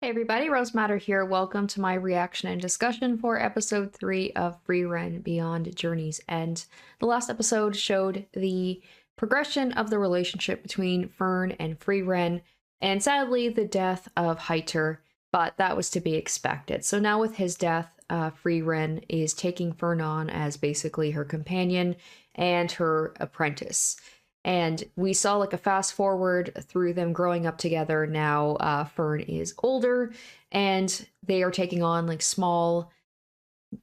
Hey everybody, Rose Matter here. Welcome to my reaction and discussion for episode 3 of Frieren Beyond Journey's End. The last episode showed the progression of the relationship between Fern and Frieren, and sadly the death of Heiter, but that was to be expected. So now with his death, Frieren is taking Fern on as basically her companion and her apprentice. And we saw like a fast forward through them growing up together. Now Fern is older and they are taking on like small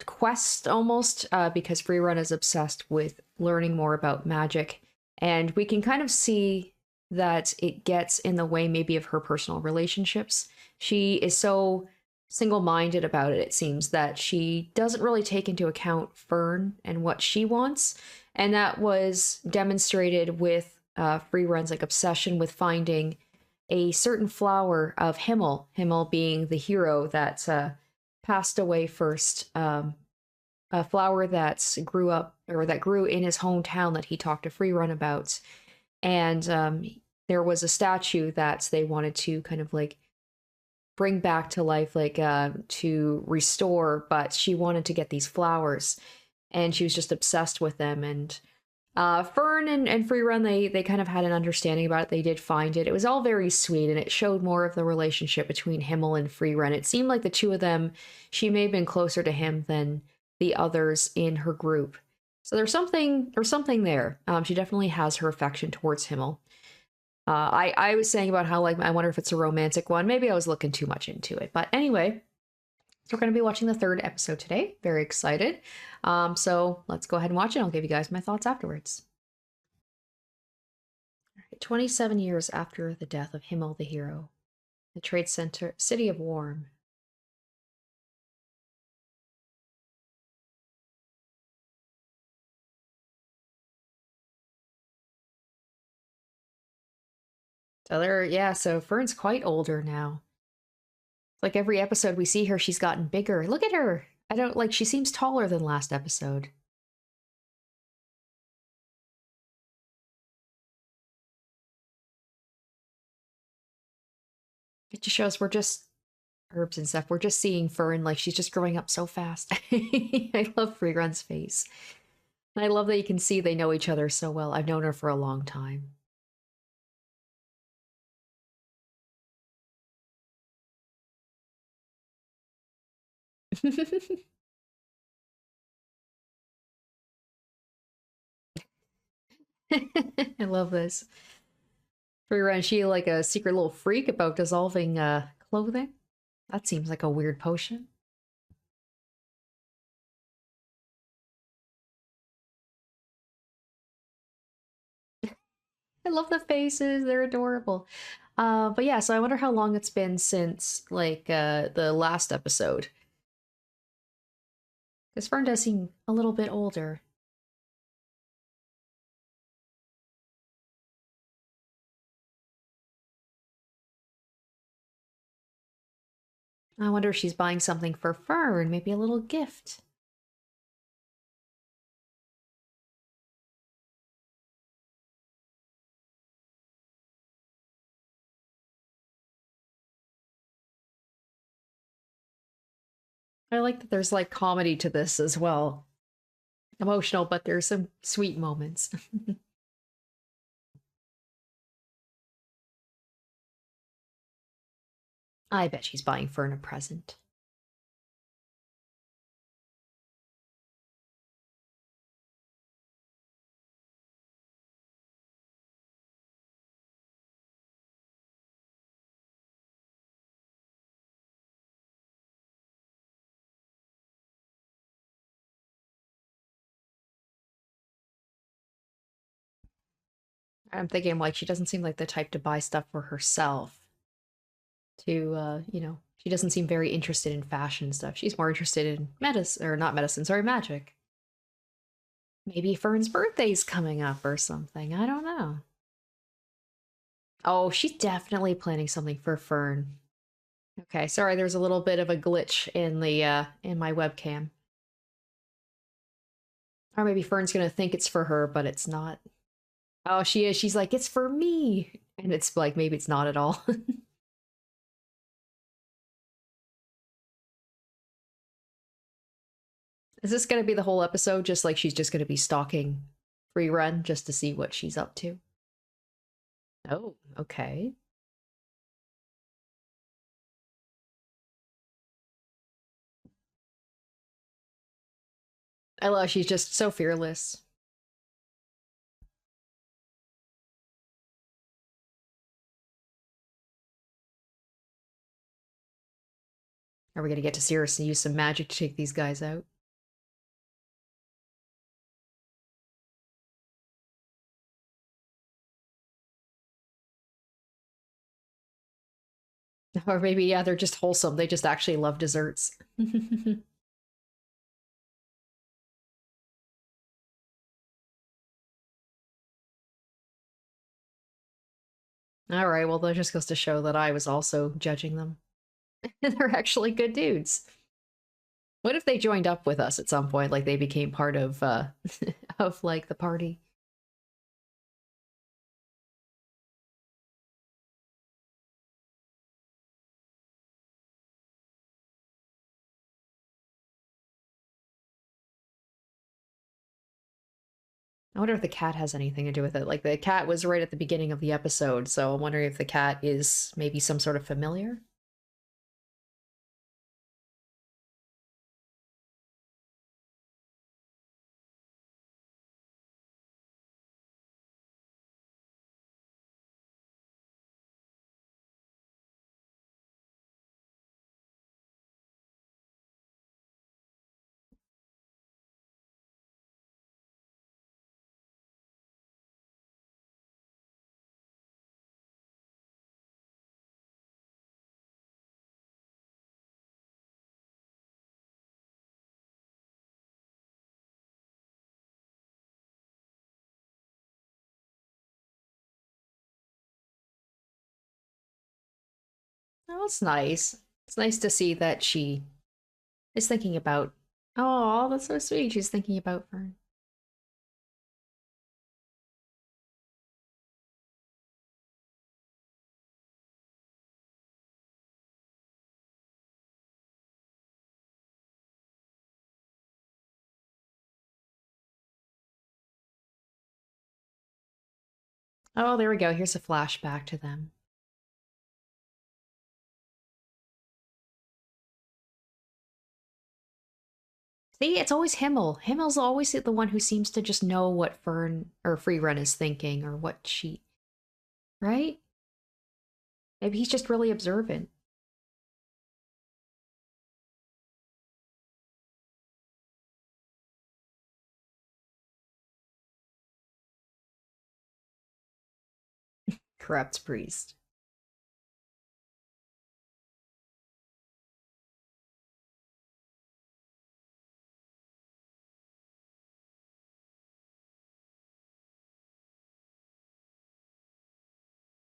quests almost because Freerun is obsessed with learning more about magic. And we can kind of see that it gets in the way maybe of her personal relationships. She is so single-minded about it, it seems, that she doesn't really take into account Fern and what she wants. And that was demonstrated with Freerun's like obsession with finding a certain flower of Himmel, Himmel being the hero that passed away first, a flower that grew up or that grew in his hometown that he talked to Freerun about. And there was a statue that they wanted to kind of like bring back to life, like to restore, but she wanted to get these flowers and she was just obsessed with them. And Fern and Free Run, they kind of had an understanding about it. They did find it. It was all very sweet, and it showed more of the relationship between Himmel and Free Run. It seemed like the two of them, she may have been closer to him than the others in her group. So there's something there. She definitely has her affection towards Himmel. I was saying about how like I wonder if it's a romantic one. Maybe I was looking too much into it, but anyway. So we're going to be watching the third episode today. Very excited. So let's go ahead and watch it. I'll give you guys my thoughts afterwards. 27 years after the death of Himmel the hero, the trade center city of Warm. So so Fern's quite older now. Like every episode we see her, she's gotten bigger. Look at her. I don't like, she seems taller than last episode. It just shows we're just herbs and stuff. We're just seeing Fern like she's just growing up so fast. I love Free Run's face. And I love that you can see they know each other so well. I've known her for a long time. I love this. Free is she like a secret little freak about dissolving clothing? That seems like a weird potion. I love the faces, they're adorable. But yeah, so I wonder how long it's been since like the last episode. Because Fern does seem a little bit older. I wonder if she's buying something for Fern, maybe a little gift. I like that there's like comedy to this as well. Emotional, but there's some sweet moments. I bet she's buying Fern a present. I'm thinking like she doesn't seem like the type to buy stuff for herself. To she doesn't seem very interested in fashion stuff. She's more interested in medicine or not medicine, sorry, magic. Maybe Fern's birthday's coming up or something. I don't know. Oh, she's definitely planning something for Fern. Okay, sorry, there's a little bit of a glitch in my webcam. Or maybe Fern's gonna think it's for her, but it's not. Oh, she is. She's like, it's for me. And it's like maybe it's not at all. Is this going to be the whole episode? Just like she's just going to be stalking Frieren just to see what she's up to? Oh, okay. I love she's just so fearless. Are we going to get to see her use some magic to take these guys out? Or maybe, yeah, they're just wholesome. They just actually love desserts. All right, well, that just goes to show that I was also judging them. They're actually good dudes. What if they joined up with us at some point? Like they became part of of like the party. I wonder if the cat has anything to do with it. Like the cat was right at the beginning of the episode, so I'm wondering if the cat is maybe some sort of familiar. Oh, it's nice. It's nice to see that she is thinking about. Oh, that's so sweet. She's thinking about Fern. Oh, there we go. Here's a flashback to them. See, it's always Himmel. Himmel's always the one who seems to just know what Fern or Freerun is thinking or what she. Right? Maybe he's just really observant. Corrupt priest.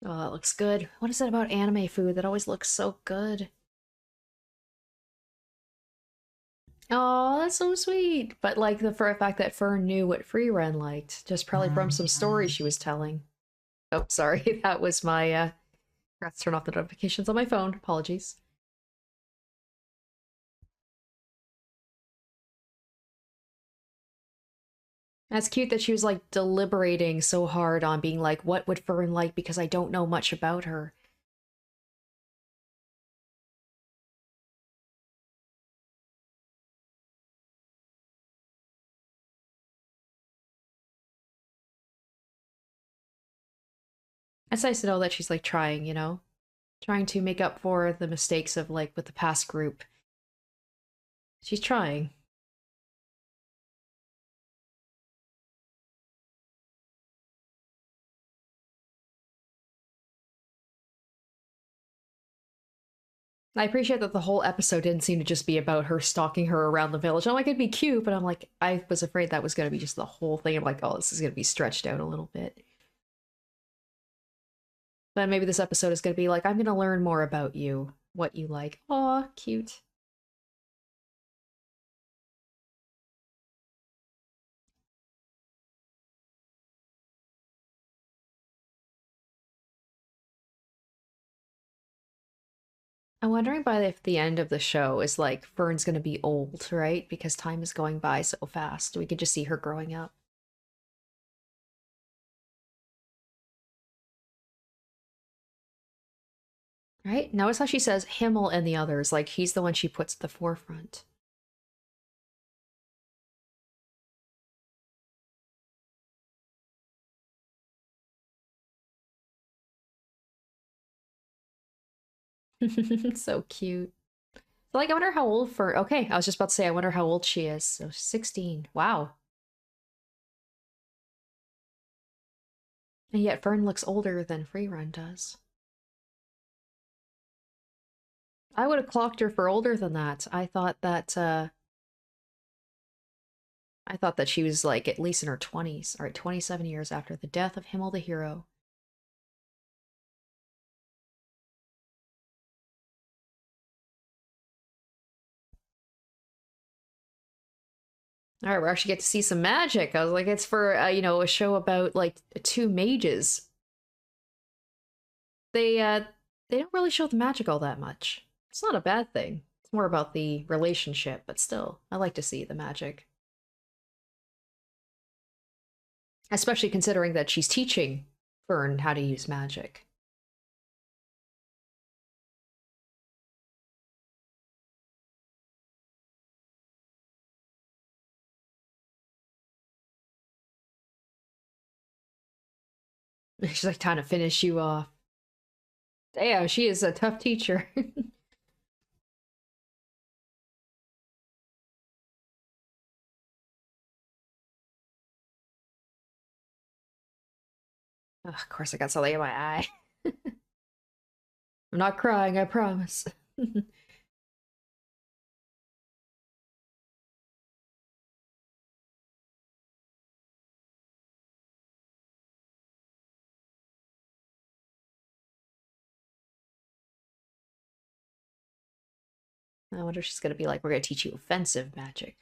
Oh, that looks good. What is it about anime food that always looks so good? Oh, that's so sweet. But like the for a fact that Fern knew what Freerun liked, just probably from some stories she was telling. Oh, sorry. That was my forgot to turn off the notifications on my phone. Apologies. That's cute that she was like deliberating so hard on being like, what would Fern like because I don't know much about her. It's nice to know that she's like trying, trying to make up for the mistakes of like with the past group. She's trying. I appreciate that the whole episode didn't seem to just be about her stalking her around the village. I'm like, it'd be cute, but I'm like, I was afraid that was going to be just the whole thing. I'm like, oh, this is going to be stretched out a little bit. Then maybe this episode is going to be like, I'm going to learn more about you, what you like. Aw, cute. I'm wondering by if the end of the show is like Fern's gonna be old, right? Because time is going by so fast. We could just see her growing up. Right? Notice how she says Himmel and the others, like he's the one she puts at the forefront. So cute. So, like, I wonder how old Fern. Okay, I was just about to say, I wonder how old she is. So 16. Wow. And yet Fern looks older than Frieren does. I would have clocked her for older than that. I thought that she was like at least in her 20s. All right, 27 years after the death of Himmel the hero. All right, we actually get to see some magic. I was like, it's for a show about like two mages. They don't really show the magic all that much. It's not a bad thing. It's more about the relationship, but still, I like to see the magic. Especially considering that she's teaching Fern how to use magic. She's like trying to finish you off. Damn, she is a tough teacher. Ugh, of course, I got something in my eye. I'm not crying, I promise. I wonder if she's gonna be like, we're gonna teach you offensive magic.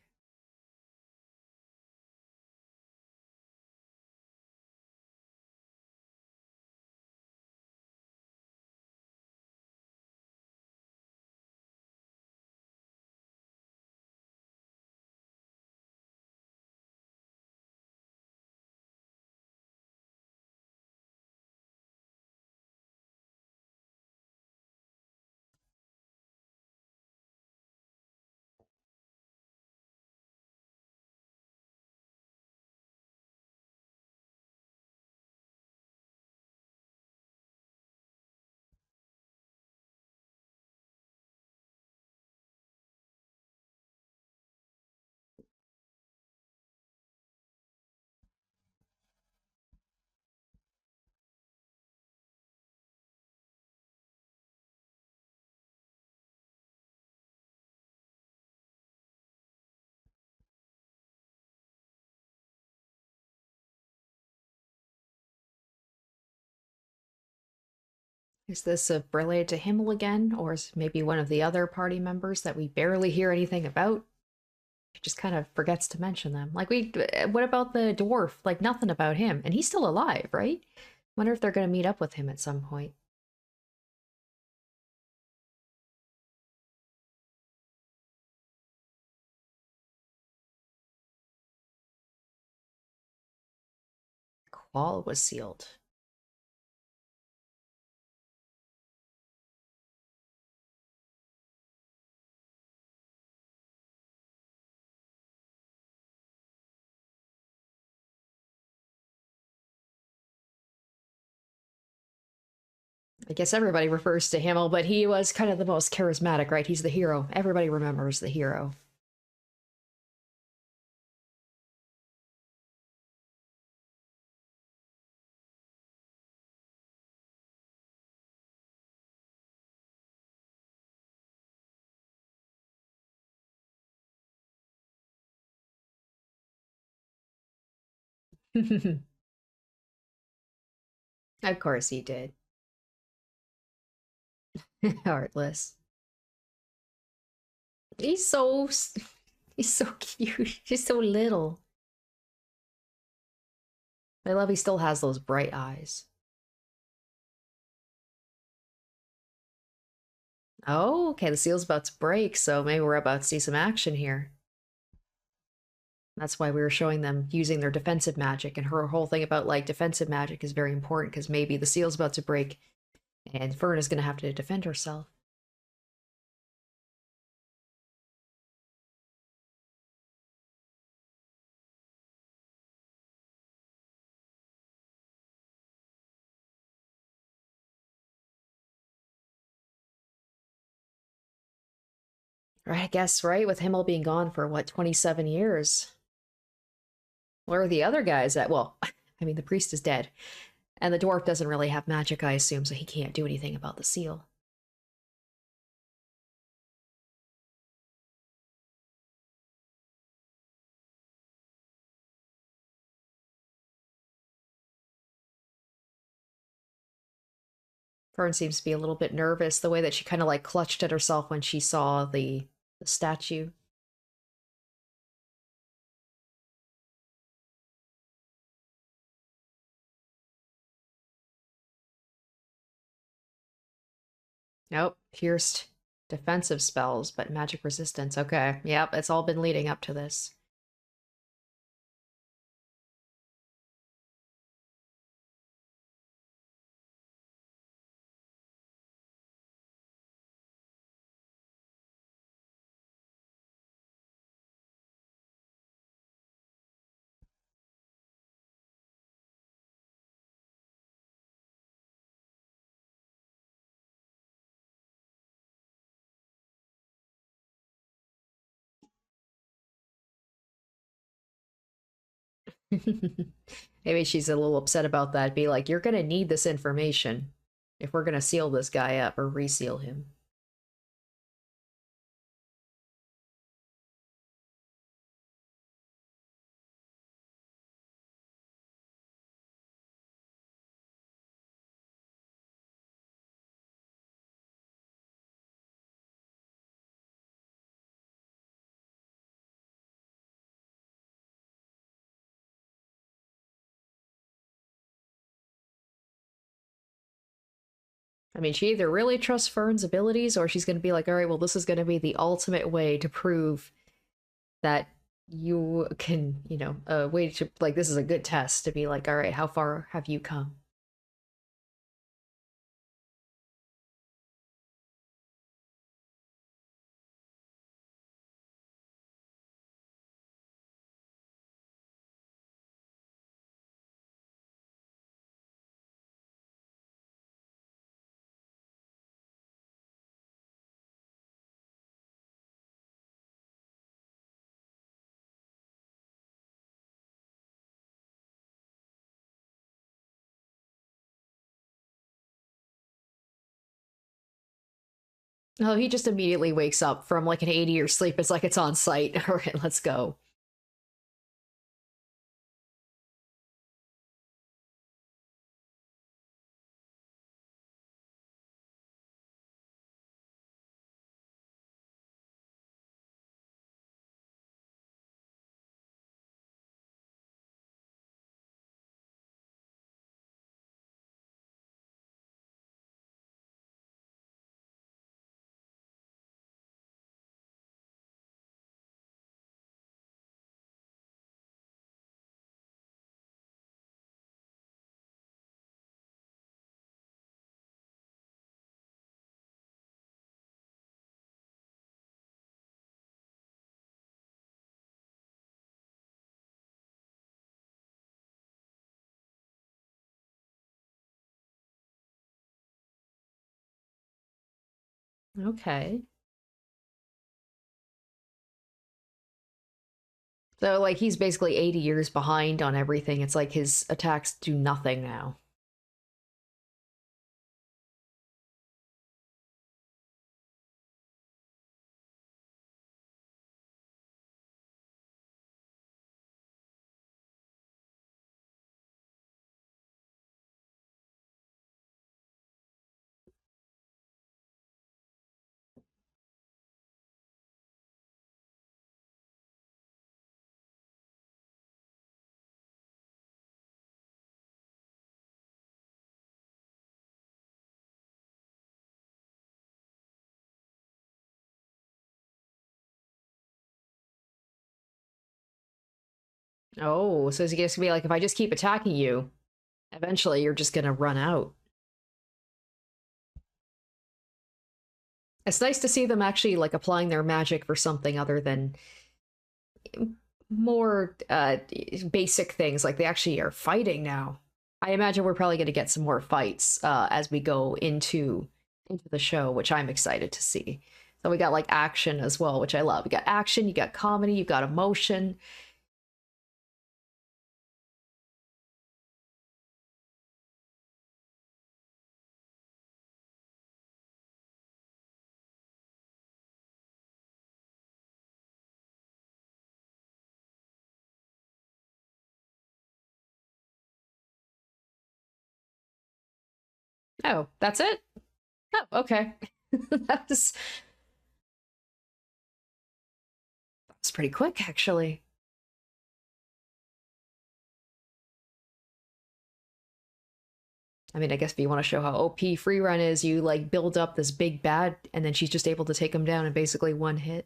Is this related to Himmel again, or is maybe one of the other party members that we barely hear anything about? She just kind of forgets to mention them. Like, what about the dwarf? Like, nothing about him. And he's still alive, right? Wonder if they're going to meet up with him at some point. Qual was sealed. I guess everybody refers to Himmel, but he was kind of the most charismatic, right? He's the hero. Everybody remembers the hero. Of course he did. Heartless. He's so he's so cute. He's so little. I love he still has those bright eyes. Oh, okay, the seal's about to break, so maybe we're about to see some action here. That's why we were showing them using their defensive magic, and her whole thing about like defensive magic is very important because maybe the seal's about to break and Fern is going to have to defend herself. Right, I guess, right? With Himmel being gone for what, 27 years? Where are the other guys at? Well, I mean, the priest is dead, and the dwarf doesn't really have magic, I assume, so he can't do anything about the seal. Fern seems to be a little bit nervous, the way that she kind of like clutched at herself when she saw the statue. Nope, pierced defensive spells, but magic resistance. Okay, yep, it's all been leading up to this. Maybe she's a little upset about that. Be like, you're gonna need this information if we're gonna seal this guy up or reseal him. I mean, she either really trusts Fern's abilities or she's gonna be like, all right, well, this is gonna be the ultimate way to prove that you can, a way to, like, this is a good test to be like, all right, how far have you come? Oh, he just immediately wakes up from like an 80-year sleep. It's like it's on site. All right, let's go. Okay. So, like, he's basically 80 years behind on everything. It's like his attacks do nothing now. Oh, so is he going to be like, if I just keep attacking you, eventually you're just going to run out? It's nice to see them actually like applying their magic for something other than more basic things. Like they actually are fighting now. I imagine we're probably going to get some more fights as we go into the show, which I'm excited to see. So we got like action as well, which I love. We got action, you got comedy, you got emotion. Oh, that's it? Oh, okay. That's pretty quick, actually. I mean, I guess if you want to show how OP Freerun is, you like build up this big bad, and then she's just able to take him down in basically one hit.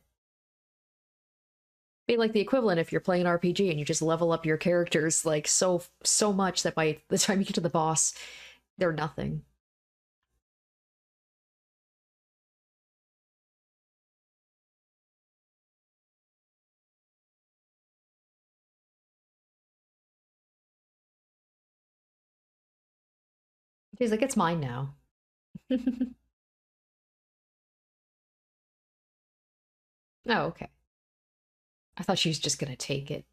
Be like the equivalent if you're playing an RPG and you just level up your characters like so much that by the time you get to the boss, they're nothing. She's like, it's mine now. Oh, okay. I thought she was just gonna take it.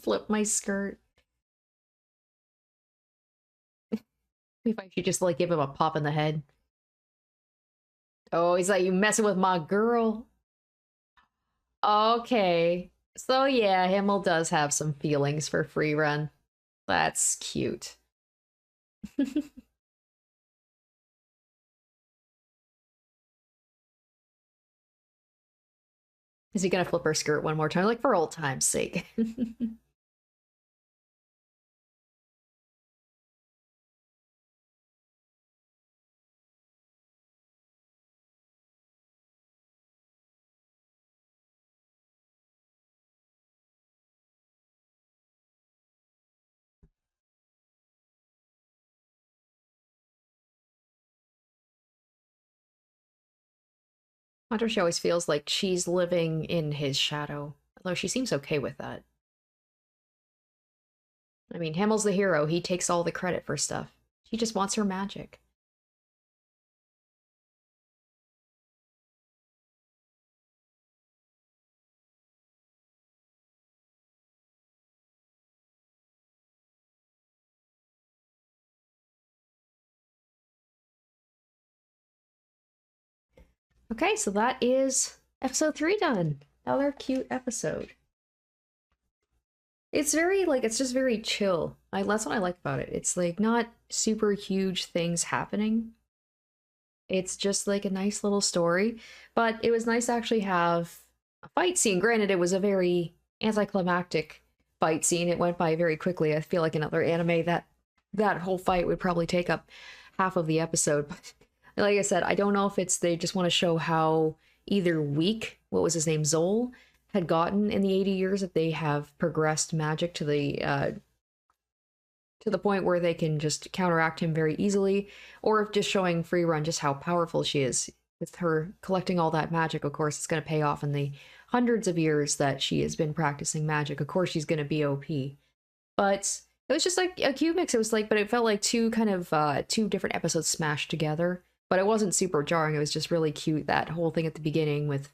Flip my skirt. If I should just like give him a pop in the head. Oh, he's like, you messing with my girl. Okay. So yeah, Himmel does have some feelings for Free Run. That's cute. Is he gonna flip her skirt one more time? Like for old time's sake. I wonder if she always feels like she's living in his shadow. Although she seems okay with that. I mean, Himmel's the hero. He takes all the credit for stuff. She just wants her magic. Okay, so that is episode 3 done. Another cute episode. It's very like it's just very chill. That's what I like about it. It's like not super huge things happening. It's just like a nice little story, but it was nice to actually have a fight scene. Granted, it was a very anticlimactic fight scene. It went by very quickly. I feel like another anime that whole fight would probably take up half of the episode. But like I said, I don't know if it's they just want to show how either weak, what was his name, Zol, had gotten in the 80 years that they have progressed magic to the point where they can just counteract him very easily, or if just showing Free Run just how powerful she is with her collecting all that magic. Of course, it's going to pay off in the hundreds of years that she has been practicing magic. Of course, she's going to be OP, but it was just like a cute mix. It was like, but it felt like two kind of two different episodes smashed together. But it wasn't super jarring. It was just really cute, that whole thing at the beginning with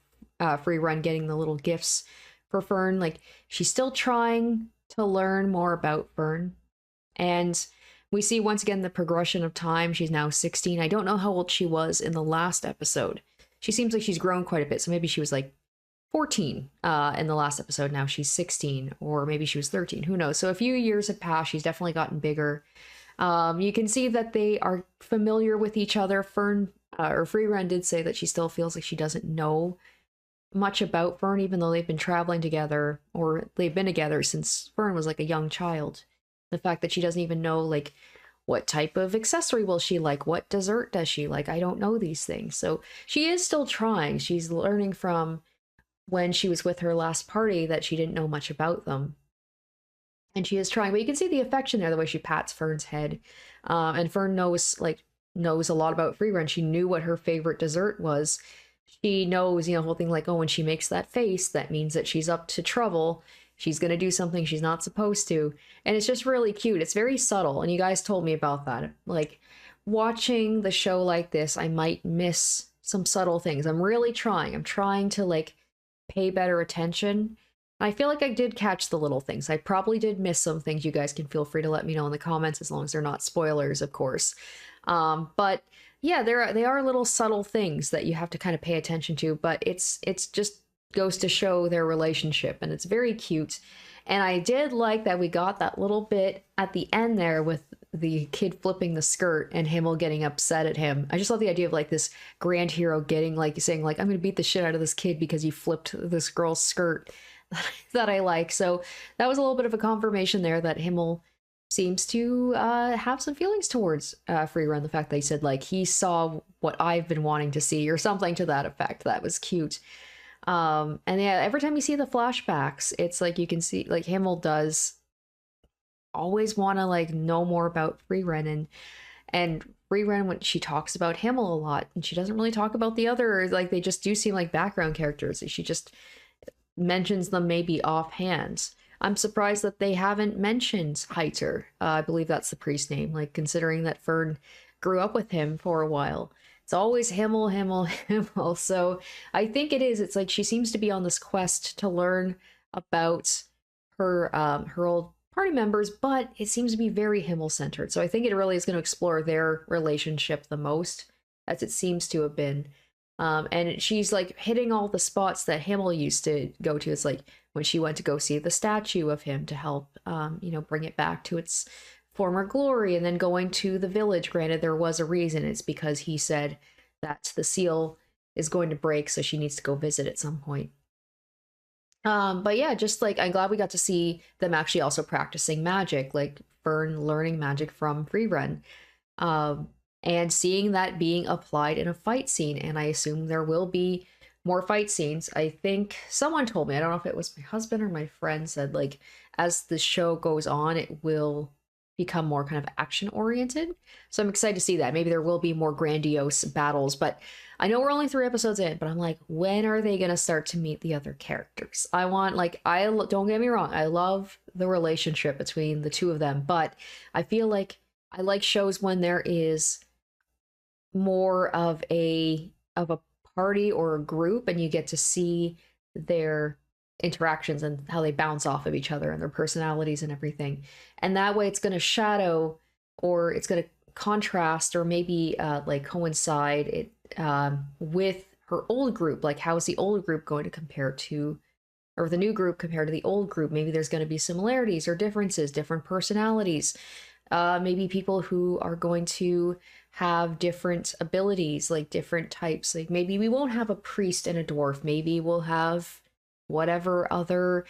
Free Run getting the little gifts for Fern. Like she's still trying to learn more about Fern, and we see once again the progression of time. She's now 16. I don't know how old she was in the last episode. She seems like she's grown quite a bit. So maybe she was like 14 in the last episode. Now she's 16, or maybe she was 13. Who knows? So a few years have passed. She's definitely gotten bigger. You can see that they are familiar with each other. Fern or Freeren did say that she still feels like she doesn't know much about Fern, even though they've been traveling together, or they've been together since Fern was like a young child. The fact that she doesn't even know like what type of accessory will she like, what dessert does she like, I don't know these things. So she is still trying. She's learning from when she was with her last party that she didn't know much about them. And she is trying, but you can see the affection there, the way she pats Fern's head. And Fern knows a lot about Frieren. She knew what her favorite dessert was. She knows, the whole thing like, oh, when she makes that face, that means that she's up to trouble. She's gonna do something she's not supposed to. And it's just really cute. It's very subtle, and you guys told me about that. Like, watching the show like this, I might miss some subtle things. I'm really trying. I'm trying to like pay better attention. I feel like I did catch the little things. I probably did miss some things. You guys can feel free to let me know in the comments, as long as they're not spoilers, of course. But yeah, they are little subtle things that you have to kind of pay attention to, but it's just goes to show their relationship, and it's very cute. And I did like that we got that little bit at the end there with the kid flipping the skirt and Himmel getting upset at him. I just love the idea of like this grand hero getting like saying like, I'm gonna beat the shit out of this kid because he flipped this girl's skirt. That I like. So that was a little bit of a confirmation there that Himmel seems to have some feelings towards Frieren. The fact that he said like he saw what I've been wanting to see, or something to that effect. That was cute. And yeah, every time you see the flashbacks, it's like you can see like Himmel does always want to like know more about Frieren, and Frieren, when she talks about Himmel a lot, and she doesn't really talk about the other, like they just do seem like background characters. She just mentions them maybe offhand. I'm surprised that they haven't mentioned Heiter. I believe that's the priest name, like considering that Fern grew up with him for a while. It's always Himmel, Himmel, Himmel. So I think it is. It's like she seems to be on this quest to learn about her old party members, but it seems to be very Himmel centered. So I think it really is going to explore their relationship the most, as it seems to have been. And she's like hitting all the spots that Himmel used to go to. It's like when she went to go see the statue of him to help, bring it back to its former glory, and then going to the village. Granted, there was a reason. It's because he said that the seal is going to break, so she needs to go visit at some point. But yeah, just like I'm glad we got to see them actually also practicing magic, like Fern learning magic from Frieren. And seeing that being applied in a fight scene, and I assume there will be more fight scenes. I think someone told me, I don't know if it was my husband or my friend, said like as the show goes on, it will become more kind of action oriented. So I'm excited to see that. Maybe there will be more grandiose battles, but I know we're only 3 episodes in, but I'm like, when are they going to start to meet the other characters? I want, like, don't get me wrong, I love the relationship between the two of them, but I feel like I like shows when there is more of a party or a group, and you get to see their interactions and how they bounce off of each other and their personalities and everything. And that way it's going to shadow, or it's going to contrast, or maybe like coincide it with her old group. Like, how is the old group going to compare to, or the new group compared to the old group? Maybe there's going to be similarities or differences, different personalities. Maybe people who are going to have different abilities, like different types. Like maybe we won't have a priest and a dwarf. Maybe we'll have whatever other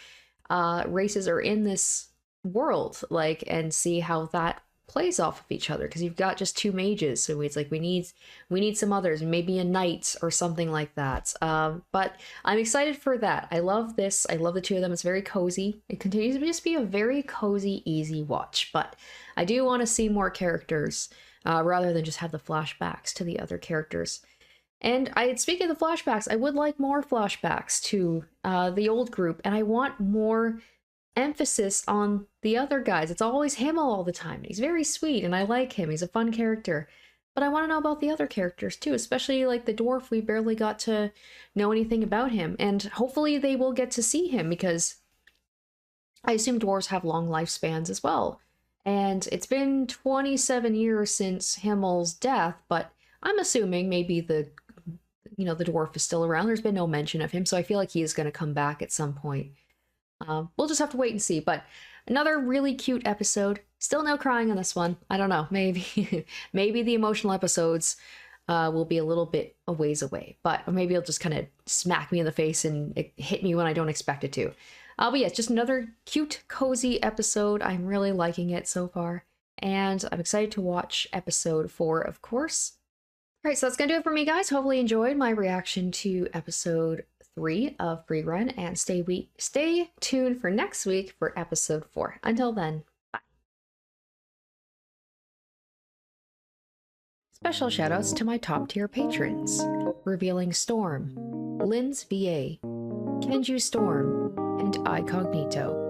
races are in this world, like, and see how that plays off of each other. Because you've got just 2 mages, so it's like we need some others, maybe a knight or something like that. But I'm excited for that. I love this. I love the 2 of them. It's very cozy. It continues to just be a very cozy, easy watch. But I do want to see more characters, rather than just have the flashbacks to the other characters. And speaking of the flashbacks, I would like more flashbacks to the old group, and I want more emphasis on the other guys. It's always Himmel all the time. He's very sweet, and I like him. He's a fun character. But I want to know about the other characters too, especially like the dwarf. We barely got to know anything about him, and hopefully they will get to see him, because I assume dwarves have long lifespans as well. And it's been 27 years since Himmel's death, but I'm assuming maybe the dwarf is still around. There's been no mention of him, so I feel like he is going to come back at some point. We'll just have to wait and see. But another really cute episode. Still no crying on this one. I don't know. Maybe maybe the emotional episodes will be a little bit a ways away. But maybe it'll just kind of smack me in the face and it hit me when I don't expect it to. But yeah, it's just another cute, cozy episode. I'm really liking it so far. And I'm excited to watch episode 4, of course. All right, so that's going to do it for me, guys. Hopefully you enjoyed my reaction to episode 3 of Frieren, and stay tuned for next week for episode 4. Until then, bye. Special shoutouts to my top tier patrons: Revealing Storm, Lynn's VA, Kenju Storm, and Icognito.